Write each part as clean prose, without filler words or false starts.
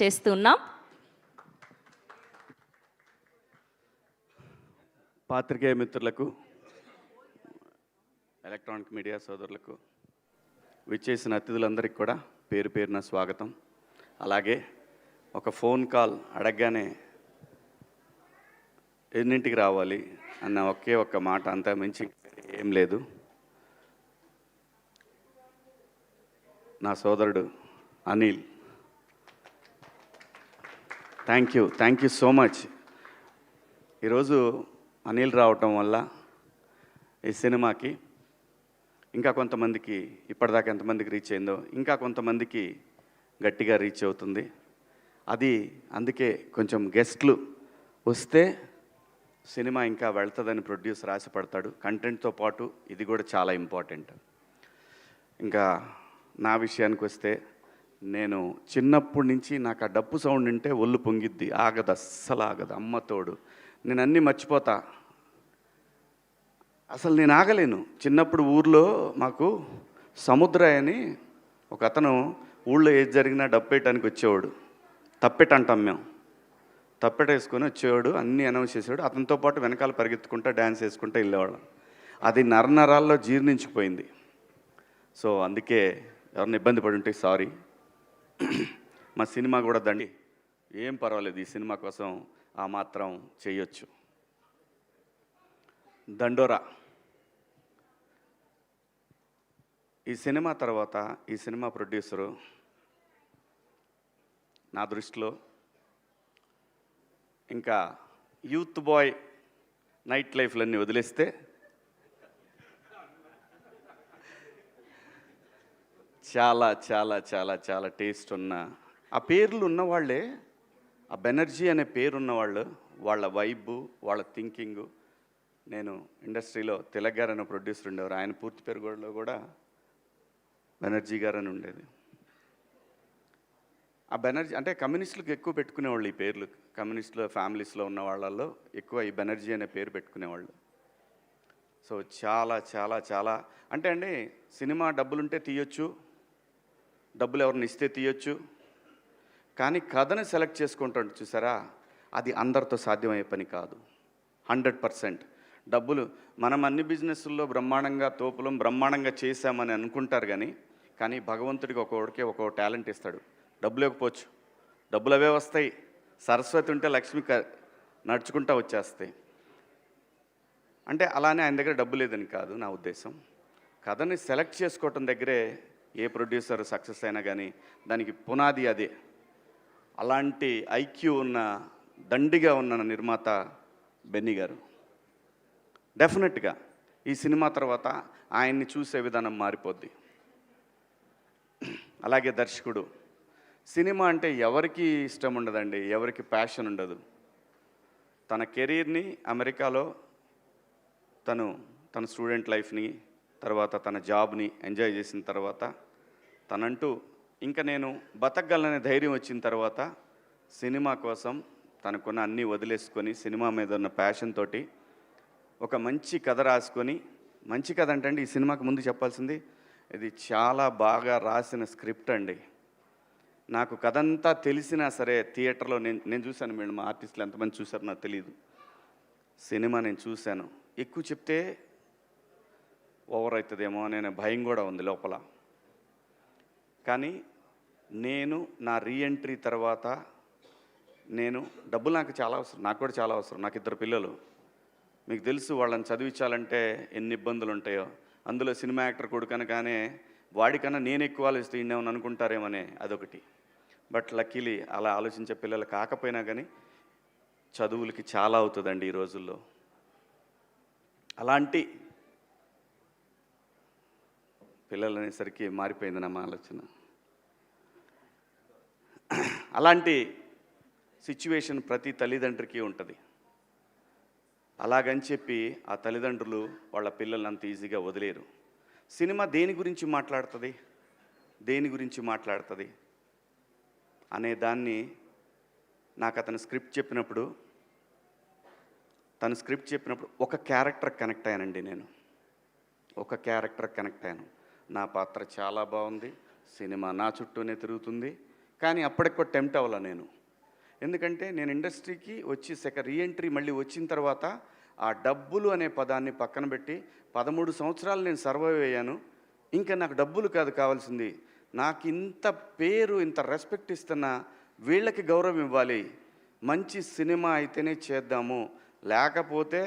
చేస్తున్నాం. పాత్రికేయ మిత్రులకు, ఎలక్ట్రానిక్ మీడియా సోదరులకు, విచ్చేసిన అతిథులందరికీ కూడా పేరు పేరున స్వాగతం. అలాగే ఒక ఫోన్ కాల్ అడగగానే ఎన్నింటికి రావాలి అన్న ఒకే ఒక్క మాట, అంతా మించి ఏం లేదు. నా సోదరుడు Anil, thank you so much. ఈరోజు అనిల్ రావటం వల్ల ఈ సినిమాకి ఇంకా కొంతమందికి, ఇప్పటిదాకా ఎంతమందికి రీచ్ అయిందో ఇంకా కొంతమందికి గట్టిగా రీచ్ అవుతుంది. అది అందుకే కొంచెం గెస్ట్లు వస్తే సినిమా ఇంకా వెళ్తుందని ప్రొడ్యూసర్ ఆశపడతాడు. కంటెంట్తో పాటు ఇది కూడా చాలా ఇంపార్టెంట్. ఇంకా నా విషయానికి వస్తే, నేను చిన్నప్పటి నుంచి నాకు ఆ డప్పు సౌండ్ వింటే ఒళ్ళు పొంగిద్ది, ఆగదు, అస్సలు ఆగదు. అమ్మతోడు నేను అన్నీ మర్చిపోతా, అసలు నేను ఆగలేను. చిన్నప్పుడు ఊర్లో మాకు సముద్రయ్య అని ఒక అతను ఊళ్ళో ఏది జరిగినా డప్పేయటానికి వచ్చేవాడు. తప్పెట అంటాం మేము, తప్పెట వేసుకొని వచ్చేవాడు, అన్నీ అనౌన్స్ చేసేవాడు. అతనితో పాటు వెనకాల పరిగెత్తుకుంటా డ్యాన్స్ వేసుకుంటూ వెళ్ళేవాళ్ళం. అది నరనరాల్లో జీర్ణించిపోయింది. సో అందుకే ఎవరిని ఇబ్బంది పడి ఉంటే సారీ. మా సినిమా కూడా దండి, ఏం పర్వాలేదు, ఈ సినిమా కోసం ఆ మాత్రం చేయొచ్చు. దండోరా ఈ సినిమా తర్వాత ఈ సినిమా ప్రొడ్యూసరు నా దృష్టిలో ఇంకా యూత్ బాయ్ నైట్ లైఫ్లన్నీ వదిలేస్తే చాలా చాలా చాలా చాలా టేస్ట్ ఉన్న, ఆ పేర్లు ఉన్నవాళ్ళే, ఆ బెనర్జీ అనే పేరు ఉన్నవాళ్ళు, వాళ్ళ వైబు, వాళ్ళ థింకింగు. నేను ఇండస్ట్రీలో తిలక్ గారు అనే ప్రొడ్యూసర్ ఉండేవారు, ఆయన పూర్తి పేరు కూడా బెనర్జీ గారు అని ఉండేది. ఆ బెనర్జీ అంటే కమ్యూనిస్టులకు ఎక్కువ పెట్టుకునేవాళ్ళు ఈ పేర్లు. కమ్యూనిస్టుల ఫ్యామిలీస్లో ఉన్న వాళ్ళల్లో ఎక్కువ ఈ బెనర్జీ అనే పేరు పెట్టుకునేవాళ్ళు. సో చాలా చాలా చాలా అంటే అండి, సినిమా డబ్బులుంటే తీయొచ్చు, డబ్బులు ఎవరిని ఇస్తే తీయొచ్చు, కానీ కథను సెలెక్ట్ చేసుకుంటాడు చూసారా, అది అందరితో సాధ్యమయ్యే పని కాదు. 100% డబ్బులు మనం అన్ని బిజినెస్ల్లో బ్రహ్మాండంగా తోపులం బ్రహ్మాండంగా చేశామని అనుకుంటారు, కానీ భగవంతుడికి ఒక్కొక్కడికి ఒక్కొక్క టాలెంట్ ఇస్తాడు. డబ్బులు ఇవ్వకపోవచ్చు, డబ్బులు అవే వస్తాయి. సరస్వతి ఉంటే లక్ష్మి నడుచుకుంటా వచ్చేస్తాయి. అంటే అలానే ఆయన దగ్గర డబ్బు లేదని కాదు నా ఉద్దేశం. కథని సెలెక్ట్ చేసుకోవటం దగ్గరే ఏ ప్రొడ్యూసర్ సక్సెస్ అయినా కానీ దానికి పునాది అదే. అలాంటి ఐక్యూ ఉన్న, దండిగా ఉన్న నిర్మాత బెన్నీ గారు. డెఫినెట్గా ఈ సినిమా తర్వాత ఆయన్ని చూసే విధానం మారిపోద్ది. అలాగే దర్శకుడు, సినిమా అంటే ఎవరికి ఇష్టం ఉండదండి, ఎవరికి ప్యాషన్ ఉండదు. తన కెరీర్ని అమెరికాలో తన స్టూడెంట్ లైఫ్ని, తర్వాత తన జాబ్ని ఎంజాయ్ చేసిన తర్వాత, తనంటూ ఇంకా నేను బతకగలనే ధైర్యం వచ్చిన తర్వాత సినిమా కోసం తనకున్న అన్నీ వదిలేసుకొని సినిమా మీద ఉన్న ప్యాషన్ తోటి ఒక మంచి కథ రాసుకొని, మంచి కథ అంటే అండి, ఈ సినిమాకి ముందు చెప్పాల్సింది, ఇది చాలా బాగా రాసిన స్క్రిప్ట్ అండి. నాకు కథ అంతా తెలిసినా సరే థియేటర్లో నేను చూశాను. మీరు మా ఆర్టిస్టులు ఎంతమంది చూశారో నాకు తెలియదు. సినిమా నేను చూశాను. ఎక్కువ చెప్తే ఓవర్ అవుతుందేమో అనే భయం కూడా ఉంది లోపల. కానీ నేను నా రీఎంట్రీ తర్వాత, నేను డబ్బులు నాకు చాలా అవసరం, నాకు కూడా చాలా అవసరం. నాకు 2 పిల్లలు, మీకు తెలుసు, వాళ్ళని చదివించాలంటే ఎన్ని ఇబ్బందులు ఉంటాయో. అందులో సినిమా యాక్టర్ కొడుకనగానే వాడికన్నా నేను ఎక్కువ ఆలోచిస్తే ఇన్నేమని అనుకుంటారేమనే అదొకటి. బట్ లక్కీలీ అలా ఆలోచించే పిల్లలు కాకపోయినా కానీ చదువులకి చాలా అవుతుందండి ఈ రోజుల్లో. అలాంటి పిల్లలు అనేసరికి మారిపోయింది నా ఆలోచన. అలాంటి సిచ్యువేషన్ ప్రతి తల్లిదండ్రికి ఉంటుంది. అలాగని చెప్పి ఆ తల్లిదండ్రులు వాళ్ళ పిల్లల్ని అంత ఈజీగా వదిలేరు. సినిమా దేని గురించి మాట్లాడుతుంది అనే దాన్ని నాకు తను స్క్రిప్ట్ చెప్పినప్పుడు ఒక క్యారెక్టర్ కనెక్ట్ అయ్యానండి. నేను ఒక క్యారెక్టర్ కనెక్ట్ అయ్యాను. నా పాత్ర చాలా బాగుంది, సినిమా నా చుట్టూనే తిరుగుతుంది, కానీ అప్పటికి కూడా టెంప్ట్ అవ్వాల నేను. ఎందుకంటే నేను ఇండస్ట్రీకి వచ్చి రీఎంట్రీ మళ్ళీ వచ్చిన తర్వాత ఆ డబ్బులు అనే పదాన్ని పక్కన పెట్టి 13 సంవత్సరాలు నేను సర్వైవ్ అయ్యాను. ఇంకా నాకు డబ్బులు కాదు కావాల్సింది, నాకు ఇంత పేరు ఇంత రెస్పెక్ట్ ఇస్తున్న వీళ్ళకి గౌరవం ఇవ్వాలి, మంచి సినిమా అయితేనే చేద్దాము, లేకపోతే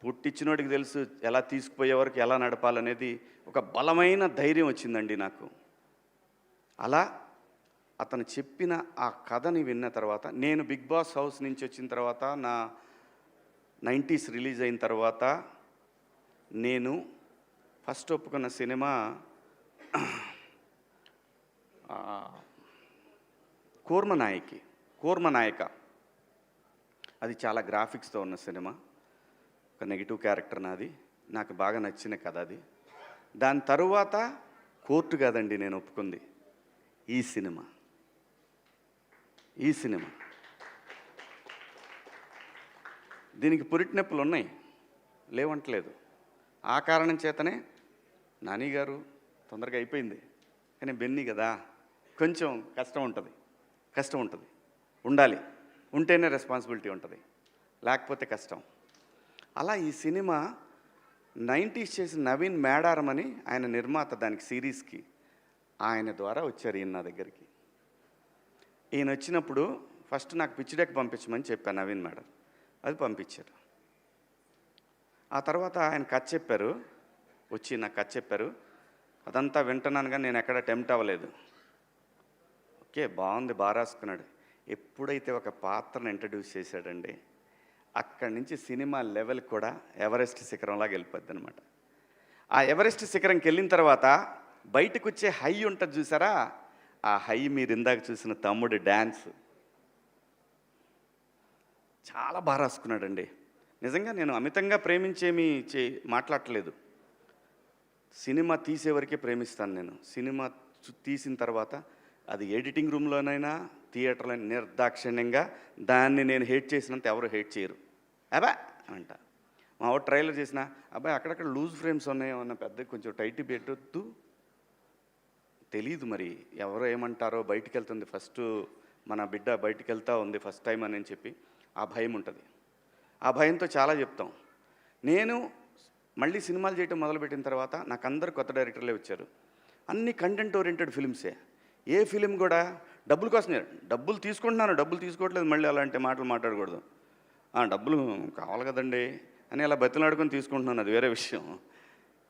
పుట్టించినోడికి తెలుసు ఎలా తీసుకుపోయేవారికి ఎలా నడపాలనేది ఒక బలమైన ధైర్యం వచ్చిందండి నాకు. అలా అతను చెప్పిన ఆ కథని విన్న తర్వాత నేను బిగ్ బాస్ హౌస్ నుంచి వచ్చిన తర్వాత నా 90s రిలీజ్ అయిన తర్వాత నేను ఫస్ట్ ఒప్పుకున్న సినిమా కూర్మనాయక. అది చాలా గ్రాఫిక్స్తో ఉన్న సినిమా, ఒక నెగిటివ్ క్యారెక్టర్ నాది, నాకు బాగా నచ్చిన కథ అది. దాని తరువాత కోర్టు కాదండి నేను ఒప్పుకుంది, ఈ సినిమా. దీనికి పురిటి నొప్పులు ఉన్నాయి, లేవంటలేదు. ఆ కారణం చేతనే నాని గారు తొందరగా అయిపోయింది, కానీ బెన్నీ కదా కొంచెం కష్టం ఉంటుంది, ఉండాలి, ఉంటేనే రెస్పాన్సిబిలిటీ ఉంటుంది, లేకపోతే కష్టం. అలా ఈ సినిమా 90s చేసిన నవీన్ మేడారం అని ఆయన నిర్మాత, దానికి సిరీస్కి ఆయన ద్వారా వచ్చారు ఈయన నా దగ్గరికి. ఈయన వచ్చినప్పుడు ఫస్ట్ నాకు పిచ్ డెక్ పంపించమని చెప్పాను నవీన్ మేడం, అది పంపించారు. ఆ తర్వాత ఆయన కథ చెప్పారు, వచ్చి నాకు కథ చెప్పారు. అదంతా వింటున్నాను కానీ నేను ఎక్కడ టెంప్ట్ అవ్వలేదు. ఓకే బాగుంది, బాగా రాసుకున్నాడు. ఎప్పుడైతే ఒక పాత్రను ఇంట్రడ్యూస్ చేశాడండి, అక్కడి నుంచి సినిమా లెవెల్ కూడా ఎవరెస్ట్ శిఖరంలాగా వెళ్ళిపోద్ది అనమాట. ఆ ఎవరెస్ట్ శిఖరంకి వెళ్ళిన తర్వాత బయటకు వచ్చే హై ఉంటుంది చూసారా, ఆ హై మీరు ఇందాక చూసిన తమ్ముడు డ్యాన్స్ చాలా బాగా రాసుకున్నాడండి. నిజంగా నేను అమితంగా ప్రేమించేమీ మాట్లాడట్లేదు, సినిమా తీసేవరకే ప్రేమిస్తాను నేను. సినిమా తీసిన తర్వాత అది ఎడిటింగ్ రూమ్లోనైనా థియేటర్లో నిర్దాక్షిణ్యంగా దాన్ని నేను హేట్ చేసినంత ఎవరు హేట్ చేయరు. అబ్బా అంట మా వాడు ట్రైలర్ చేసిన, అబ్బాయి అక్కడక్కడ లూజ్ ఫ్రేమ్స్ ఉన్నాయో అన్న, పెద్ద కొంచెం టైట్ పెట్టొద్దు, తెలీదు మరి ఎవరో ఏమంటారో, బయటికి వెళ్తుంది ఫస్ట్ మన బిడ్డ బయటికి వెళ్తూ ఉంది ఫస్ట్ టైం అని చెప్పి ఆ భయం ఉంటుంది. ఆ భయంతో చాలా చెప్తాం. నేను మళ్ళీ సినిమాలు చేయటం మొదలుపెట్టిన తర్వాత నాకు అందరు కొత్త డైరెక్టర్లే వచ్చారు, అన్ని కంటెంట్ ఓరియంటెడ్ ఫిల్మ్సే. ఏ ఫిలిం కూడా డబ్బుల కోసమే, డబ్బులు తీసుకుంటున్నాను, డబ్బులు తీసుకోవట్లేదు, మళ్ళీ అలాంటి మాటలు మాట్లాడకూడదు. డబ్బులు కావాలి కదండి అని అలా బతిలాడుకొని తీసుకుంటున్నాను, అది వేరే విషయం.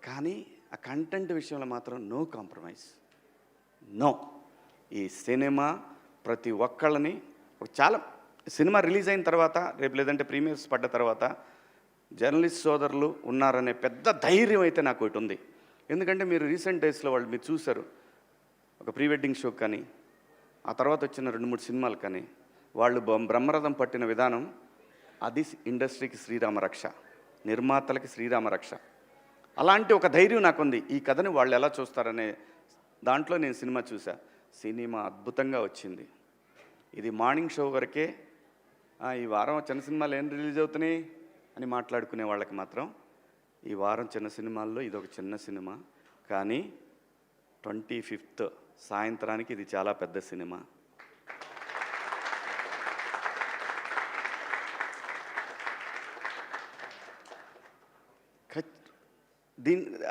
కానీ ఆ కంటెంట్ విషయంలో మాత్రం నో కాంప్రమైజ్, నో. ఈ సినిమా ప్రతి ఒక్కళ్ళని, చాలా సినిమా రిలీజ్ అయిన తర్వాత రేపు లేదంటే ప్రీమియర్స్ పడ్డ తర్వాత జర్నలిస్ట్ సోదరులు ఉన్నారనే పెద్ద ధైర్యం అయితే నాకు ఒకటి ఉంది. ఎందుకంటే మీరు రీసెంట్ డేస్లో వాళ్ళు మీరు చూశారు, ఒక ప్రీ వెడ్డింగ్ షో కానీ ఆ తర్వాత వచ్చిన 2-3 సినిమాలు కానీ వాళ్ళు బ్రహ్మరథం పట్టిన విధానం, అది ఇండస్ట్రీకి శ్రీరామరక్ష, నిర్మాతలకి శ్రీరామరక్ష. అలాంటి ఒక ధైర్యం నాకుంది. ఈ కథని వాళ్ళు ఎలా చూస్తారనే దాంట్లో నేను సినిమా చూసా. సినిమా అద్భుతంగా వచ్చింది. ఇది మార్నింగ్ షో వరకే, ఈ వారం చిన్న సినిమాలు ఏం రిలీజ్ అవుతున్నాయి అని మాట్లాడుకునే వాళ్ళకి మాత్రం ఈ వారం చిన్న సినిమాల్లో ఇది ఒక చిన్న సినిమా. కానీ 25th సాయంత్రానికి ఇది చాలా పెద్ద సినిమా.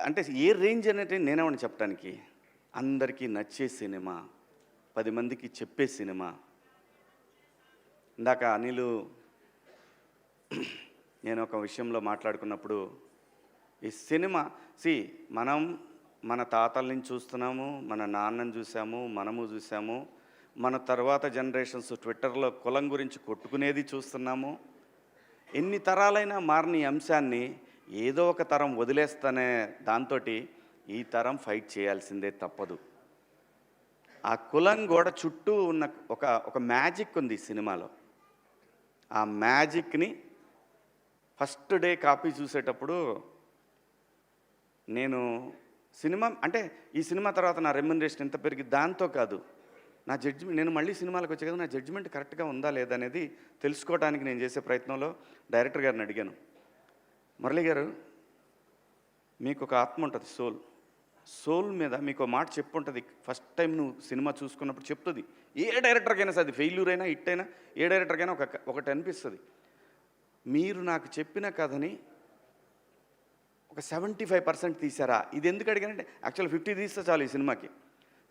అంటే ఏ రేంజ్ అనేది నేనేమని చెప్పడానికి, అందరికీ నచ్చే సినిమా, 10 మందికి చెప్పే సినిమా. ఇందాక అనిలు నేను ఒక విషయంలో మాట్లాడుకున్నప్పుడు, ఈ సినిమా మనం మన తాతల నుంచి చూస్తున్నాము, మన నాన్నని చూసాము, మనము చూసాము, మన తర్వాత జనరేషన్స్ ట్విట్టర్లో కులం గురించి కొట్టుకునేది చూస్తున్నాము. ఎన్ని తరాలైనా మారిన ఈ అంశాన్ని ఏదో ఒక తరం వదిలేస్తానే దాంతో ఈ తరం ఫైట్ చేయాల్సిందే తప్పదు. ఆ కులం గోడ చుట్టూ ఉన్న ఒక మ్యాజిక్ ఉంది ఈ సినిమాలో. ఆ మ్యాజిక్ని ఫస్ట్ డే కాపీ చూసేటప్పుడు నేను సినిమా అంటే ఈ సినిమా తర్వాత నా రెమ్యునరేషన్ ఎంత పెరిగి దాంతో కాదు, నా జడ్జిమెంట్, నేను మళ్ళీ సినిమాలకు వచ్చే కదా నా జడ్జిమెంట్ కరెక్ట్గా ఉందా లేదా అనేది తెలుసుకోవడానికి నేను చేసే ప్రయత్నంలో డైరెక్టర్ గారిని అడిగాను, మురళి గారు మీకు ఒక ఆత్మ ఉంటుంది, సోల్, సోల్ మీద మీకు మాట చెప్పుంటుంది. ఫస్ట్ టైం నువ్వు సినిమా చూసుకున్నప్పుడు చెప్తుంది. ఏ డైరెక్టర్కైనా సరే, అది ఫెయిల్యూర్ అయినా హిట్ అయినా ఏ డైరెక్టర్కైనా ఒకటి అనిపిస్తుంది. మీరు నాకు చెప్పిన కథని ఒక 75% తీశారా? ఇది ఎందుకు అడిగానంటే యాక్చువల్ 50 తీస్తే చాలు ఈ సినిమాకి.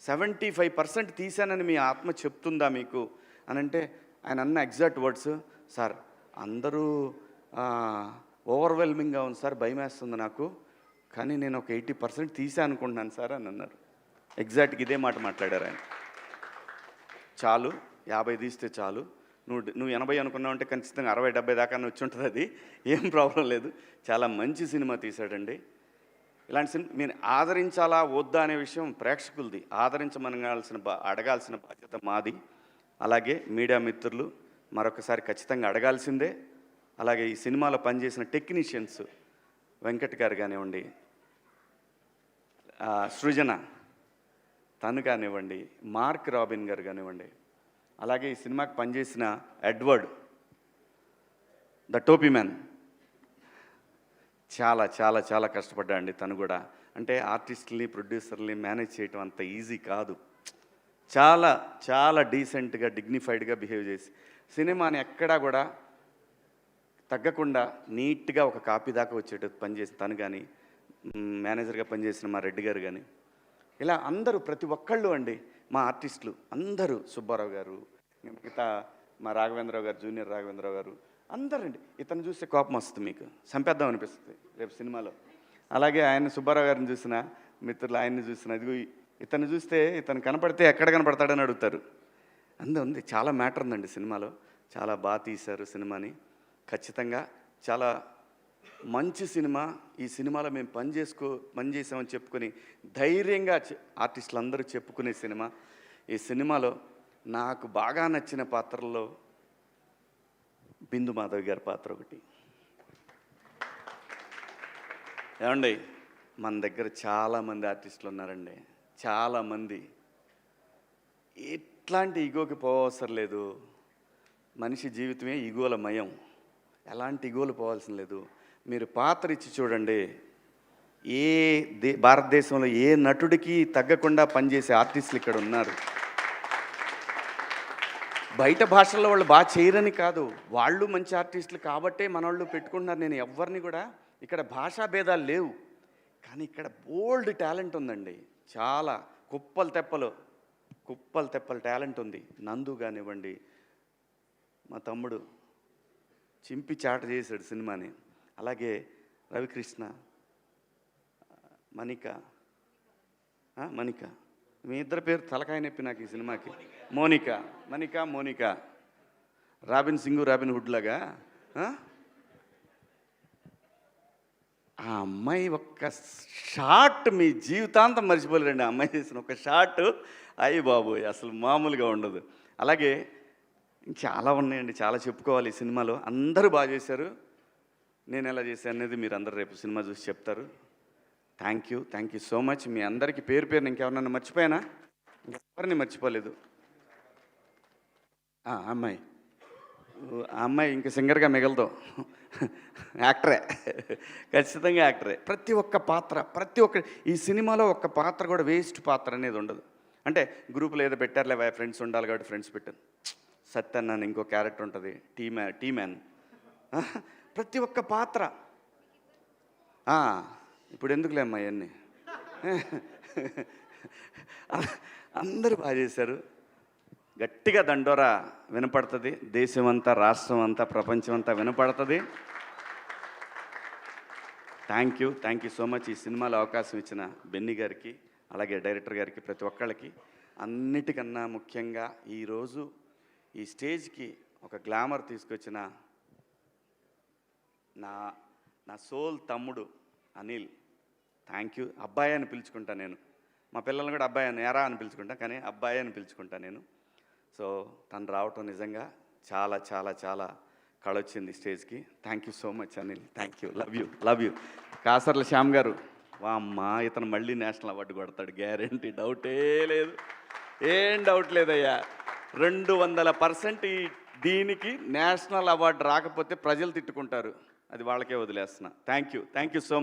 75% తీశానని మీ ఆత్మ చెప్తుందా మీకు అని అంటే ఆయన అన్న ఎగ్జాక్ట్ వర్డ్స్, సార్ అందరూ ఓవర్వెల్మింగ్గా ఉంది సార్, భయం వేస్తుంది నాకు, కానీ నేను ఒక 80% తీసా అనుకుంటున్నాను సార్ అని అన్నారు. ఎగ్జాక్ట్గా ఇదే మాట మాట్లాడారు ఆయన. చాలు 50 తీస్తే చాలు, నువ్వు 80 అనుకున్నావు అంటే ఖచ్చితంగా 60-70 దాకా వచ్చి ఉంటుంది, అది ఏం ప్రాబ్లం లేదు. చాలా మంచి సినిమా తీశాడండి. ఇలాంటి సినిమా మీరు ఆదరించాలా వద్దా అనే విషయం ప్రేక్షకులది. అడగాల్సిన బాధ్యత మాది. అలాగే మీడియా మిత్రులు మరొకసారి ఖచ్చితంగా అడగాల్సిందే. అలాగే ఈ సినిమాలో పనిచేసిన టెక్నీషియన్స్ వెంకట్ గారు కానివ్వండి, సృజన తను కానివ్వండి, మార్క్ రాబిన్ గారు కానివ్వండి, అలాగే ఈ సినిమాకి పనిచేసిన ఎడ్వర్డ్ ద టోపీ మ్యాన్ చాలా చాలా చాలా కష్టపడ్డాడండి తను కూడా. అంటే ఆర్టిస్టుల్ని ప్రొడ్యూసర్ని మేనేజ్ చేయటం అంత ఈజీ కాదు. చాలా చాలా డీసెంట్గా డిగ్నిఫైడ్గా బిహేవ్ చేసి సినిమాని ఎక్కడా కూడా తగ్గకుండా నీట్గా ఒక కాపీ దాకా వచ్చేటట్టు పనిచేసిన తను కానీ, మేనేజర్గా పనిచేసిన మా రెడ్డి గారు కానీ, ఇలా అందరూ ప్రతి ఒక్కళ్ళు అండి మా ఆర్టిస్టులు అందరూ, సుబ్బారావు గారు, మిగతా మా రాఘవేంద్రరావు గారు, జూనియర్ రాఘవేంద్రరావు గారు, అందరండి. ఇతను చూస్తే కోపం వస్తుంది, మీకు చంపేద్దాం అనిపిస్తుంది రేపు సినిమాలో. అలాగే ఆయన సుబ్బారావు గారిని చూసిన మిత్రులు, ఆయన్ని చూసిన, ఇదిగో ఇతను చూస్తే ఇతను కనపడితే ఎక్కడ కనపడతాడని అడుగుతారు. ఉంది, చాలా మ్యాటర్ ఉందండి సినిమాలో. చాలా బాగా తీశారు సినిమాని. ఖచ్చితంగా చాలా మంచి సినిమా. ఈ సినిమాలో మేము పనిచేసామని చెప్పుకొని ధైర్యంగా ఆర్టిస్టులు అందరూ చెప్పుకునే సినిమా. ఈ సినిమాలో నాకు బాగా నచ్చిన పాత్రల్లో బిందు మాధవ్ గారి పాత్ర ఒకటి. ఏమండి, మన దగ్గర చాలామంది ఆర్టిస్టులు ఉన్నారండి, చాలామంది. ఎట్లాంటి ఈగోకి పోవసరం లేదు. మనిషి జీవితమే ఈగోల మయం. ఎలాంటి ఈగోలు పోవాల్సిన లేదు. మీరు పాత్ర ఇచ్చి చూడండి, భారతదేశంలో ఏ నటుడికి తగ్గకుండా పనిచేసే ఆర్టిస్టులు ఇక్కడ ఉన్నారు. బయట భాషల్లో వాళ్ళు బాగా చేయరని కాదు, వాళ్ళు మంచి ఆర్టిస్టులు కాబట్టే మనోళ్ళు పెట్టుకుంటున్నారు. నేను ఎవరిని కూడా, ఇక్కడ భాషా భేదాలు లేవు, కానీ ఇక్కడ బోల్డ్ టాలెంట్ ఉందండి. చాలా కుప్పలు తెప్పలు టాలెంట్ ఉంది. నందు కానివ్వండి, మా తమ్ముడు చింపి చాట చేశాడు సినిమాని. అలాగే రవికృష్ణ, మణిక, మీ ఇద్దరు పేరు తలకాయ నొప్పి నాకు ఈ సినిమాకి. Monica, Robin Singh, Robin Hood లాగా. ఆ అమ్మాయి ఒక్క షాట్ మీ జీవితాంతం మర్చిపోలేరండి. ఆ అమ్మాయి చేసిన ఒక షాట్, అయ్యి బాబోయ్, అసలు మామూలుగా ఉండదు. అలాగే చాలా ఉన్నాయండి, చాలా చెప్పుకోవాలి ఈ సినిమాలో. అందరూ బాగా చేశారు. నేను ఎలా చేశాను అనేది మీరు అందరు రేపు సినిమా చూసి చెప్తారు. Thank you so much. మీ అందరికీ పేరు ఇంకెవరన్నా మర్చిపోయానా? ఎవరిని మర్చిపోలేదు. ఆ అమ్మాయి ఇంక సింగర్గా మిగలదు, యాక్టరే, ఖచ్చితంగా యాక్టరే. ప్రతి ఒక్క ఈ సినిమాలో ఒక్క పాత్ర కూడా వేస్ట్ పాత్ర అనేది ఉండదు. అంటే గ్రూపులో ఏదో పెట్టారులే, ఫ్రెండ్స్ ఉండాలి కాబట్టి ఫ్రెండ్స్ పెట్టాను. సత్యన్ అని ఇంకో క్యారెక్టర్ ఉంటుంది, టీ మ్యాన్. ప్రతి ఒక్క పాత్ర. ఇప్పుడు ఎందుకులే అమ్మా ఇవన్నీ. అందరూ బాగా చేశారు. గట్టిగా దండోరా వినపడుతుంది. దేశం అంతా, రాష్ట్రం అంతా, ప్రపంచం అంతా వినపడుతుంది. Thank you so much. ఈ సినిమాలో అవకాశం ఇచ్చిన బెన్నీ గారికి, అలాగే డైరెక్టర్ గారికి, ప్రతి ఒక్కళ్ళకి. అన్నిటికన్నా ముఖ్యంగా ఈరోజు ఈ స్టేజ్కి ఒక గ్లామర్ తీసుకొచ్చిన నా సోల్ తమ్ముడు అనిల్, థ్యాంక్ యూ. అబ్బాయి అని పిలుచుకుంటా నేను. మా పిల్లల్ని కూడా అబ్బాయి అని, ఎరా అని పిలుచుకుంటా, కానీ అబ్బాయి అని పిలుచుకుంటా నేను. సో తను రావటం నిజంగా చాలా చాలా చాలా కళొచ్చింది స్టేజ్కి. Thank you so much Anil. Thank you. Love you. Kasarla Shyam గారు, అమ్మా ఇతను మళ్ళీ నేషనల్ అవార్డు కొడతాడు, గ్యారంటీ, డౌటే లేదు, ఏం డౌట్ లేదయ్యా. 200% దీనికి నేషనల్ అవార్డు రాకపోతే ప్రజలు తిట్టుకుంటారు, అది వాళ్ళకే వదిలేస్తున్నా. Thank you so much.